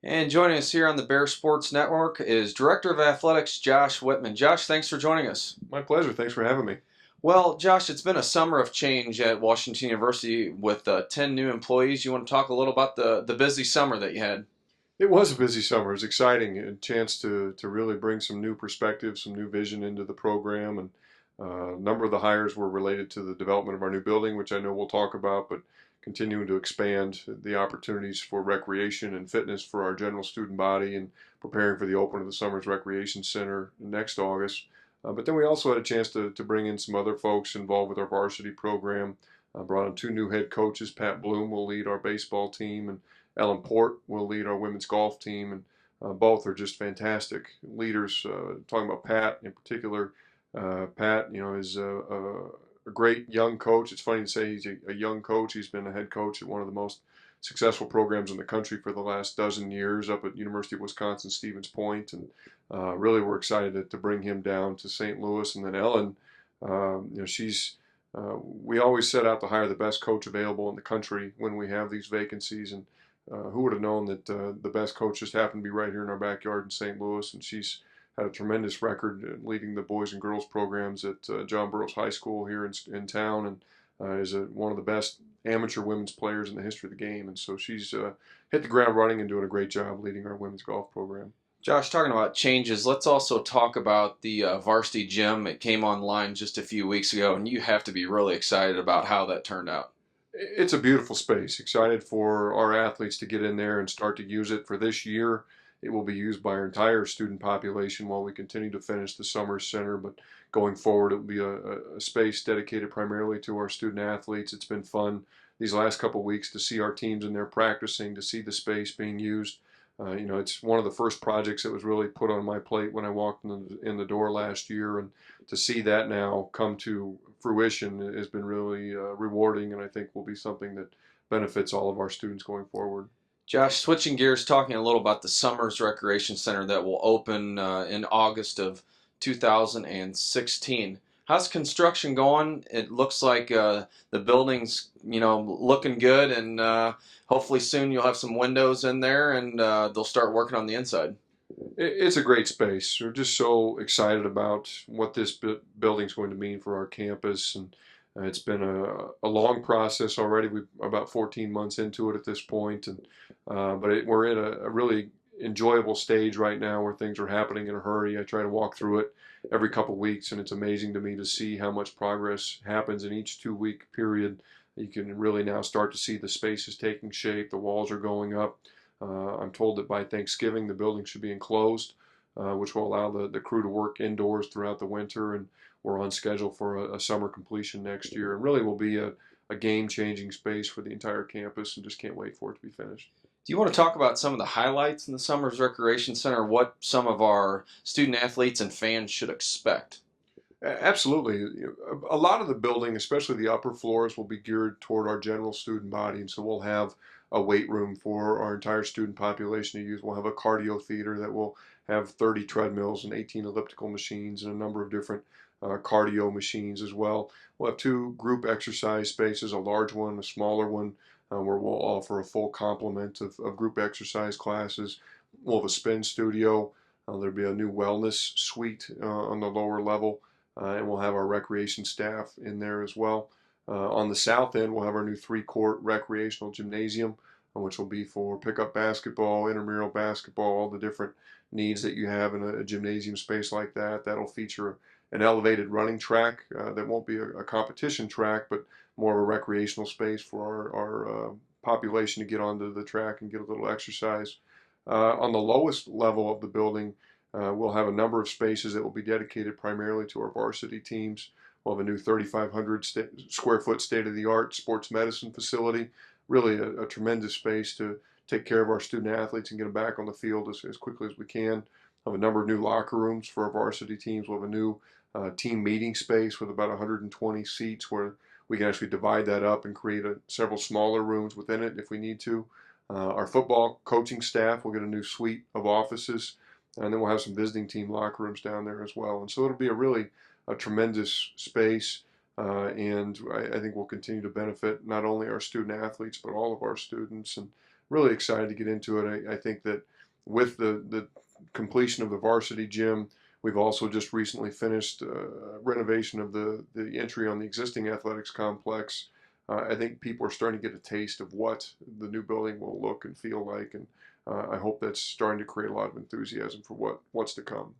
And joining us here on the Bear Sports Network is Director of Athletics Josh Whitman. Josh, thanks for joining us. My pleasure. Thanks for having me. Well, Josh, it's been a summer of change at Washington University with 10 new employees. You want to talk a little about the busy summer that you had? It was a busy summer. It was exciting. A chance to really bring some new perspective, some new vision into the program. And a number of the hires were related to the development of our new building, which I know we'll talk about, but continuing to expand the opportunities for recreation and fitness for our general student body and preparing for the open of the Summers Recreation Center next August. But then we also had a chance to bring in some other folks involved with our varsity program. Brought in two new head coaches. Pat Bloom will lead our baseball team, and Ellen Port will lead our women's golf team, and both are just fantastic leaders. Talking about Pat in particular, Pat, is a great young coach. It's funny to say he's a young coach. He's been a head coach at one of the most successful programs in the country for the last dozen years up at University of Wisconsin Stevens Point, and really we're excited to bring him down to St. Louis. And then Ellen, she's we always set out to hire the best coach available in the country when we have these vacancies, and who would have known that the best coach just happened to be right here in our backyard in St. Louis, and she's had a tremendous record leading the boys and girls programs at John Burroughs High School here in town, and is one of the best amateur women's players in the history of the game. And so she's hit the ground running and doing a great job leading our women's golf program. Josh, talking about changes, let's also talk about the Varsity Gym. It came online just a few weeks ago, and you have to be really excited about how that turned out. It's a beautiful space. Excited for our athletes to get in there and start to use it. For this year, it will be used by our entire student population while we continue to finish the summer center. But going forward, it will be a space dedicated primarily to our student athletes. It's been fun these last couple of weeks to see our teams in there practicing, to see the space being used. It's one of the first projects that was really put on my plate when I walked in the door last year, and to see that now come to fruition has been really rewarding, and I think will be something that benefits all of our students going forward. Josh, switching gears, talking a little about the Summers Recreation Center that will open in August of 2016. How's construction going? It looks like the building's looking good, and hopefully soon you'll have some windows in there, and they'll start working on the inside. It's a great space. We're just so excited about what this building's going to mean for our campus, and it's been a long process already. We're about 14 months into it at this point, and we're in a really enjoyable stage right now where things are happening in a hurry. I try to walk through it every couple of weeks, and it's amazing to me to see how much progress happens in each 2 week period. You can really now start to see the spaces taking shape. The walls are going up. I'm told that by Thanksgiving the building should be enclosed, which will allow the crew to work indoors throughout the winter, and we're on schedule for a summer completion next year. And really will be a game-changing space for the entire campus, and just can't wait for it to be finished. Do you want to talk about some of the highlights in the Summers Recreation Center, what some of our student athletes and fans should expect? Absolutely. A lot of the building, especially the upper floors, will be geared toward our general student body. And so we'll have a weight room for our entire student population to use. We'll have a cardio theater that will have 30 treadmills and 18 elliptical machines and a number of different cardio machines as well. We'll have two group exercise spaces, a large one, a smaller one, where we'll offer a full complement of group exercise classes. We'll have a spin studio. There'll be a new wellness suite on the lower level, and we'll have our recreation staff in there as well. On the south end, we'll have our new three-court recreational gymnasium, which will be for pickup basketball, intramural basketball, all the different needs that you have in a gymnasium space like that. That'll feature an elevated running track that won't be a competition track, but more of a recreational space for our population to get onto the track and get a little exercise. On the lowest level of the building, we'll have a number of spaces that will be dedicated primarily to our varsity teams. We'll have a new 3,500 square foot state-of-the-art sports medicine facility. Really a tremendous space to take care of our student athletes and get them back on the field as quickly as we can. We'll have a number of new locker rooms for our varsity teams. We'll have a new team meeting space with about 120 seats where we can actually divide that up and create several smaller rooms within it if we need to. Our football coaching staff will get a new suite of offices, and then we'll have some visiting team locker rooms down there as well. And so it'll be a tremendous space, and I think we'll continue to benefit not only our student athletes but all of our students. And really excited to get into it. I think that with the completion of the varsity gym, we've also just recently finished renovation of the entry on the existing athletics complex. I think people are starting to get a taste of what the new building will look and feel like, and I hope that's starting to create a lot of enthusiasm for what's to come.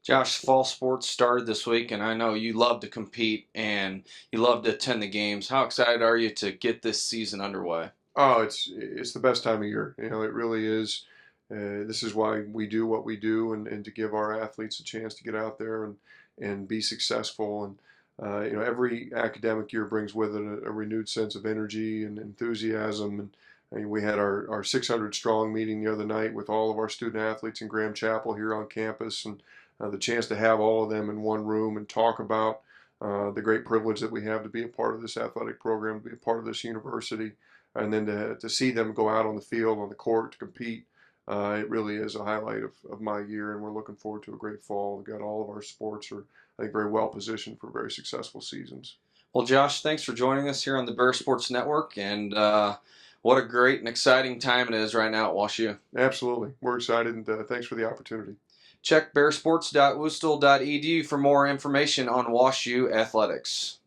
Josh, fall sports started this week, and I know you love to compete and you love to attend the games. How excited are you to get this season underway? Oh, it's the best time of year. It really is. This is why we do what we do, and to give our athletes a chance to get out there and be successful. And every academic year brings with it a renewed sense of energy and enthusiasm. And I mean, we had our 600 strong meeting the other night with all of our student athletes in Graham Chapel here on campus, and the chance to have all of them in one room and talk about the great privilege that we have to be a part of this athletic program, to be a part of this university, and then to see them go out on the field, on the court to compete. It really is a highlight of my year, and we're looking forward to a great fall. We've got all of our sports are, I think, very well positioned for very successful seasons. Well, Josh, thanks for joining us here on the Bear Sports Network, and what a great and exciting time it is right now at WashU. Absolutely. We're excited, and thanks for the opportunity. Check bearsports.worcester.edu for more information on WashU athletics.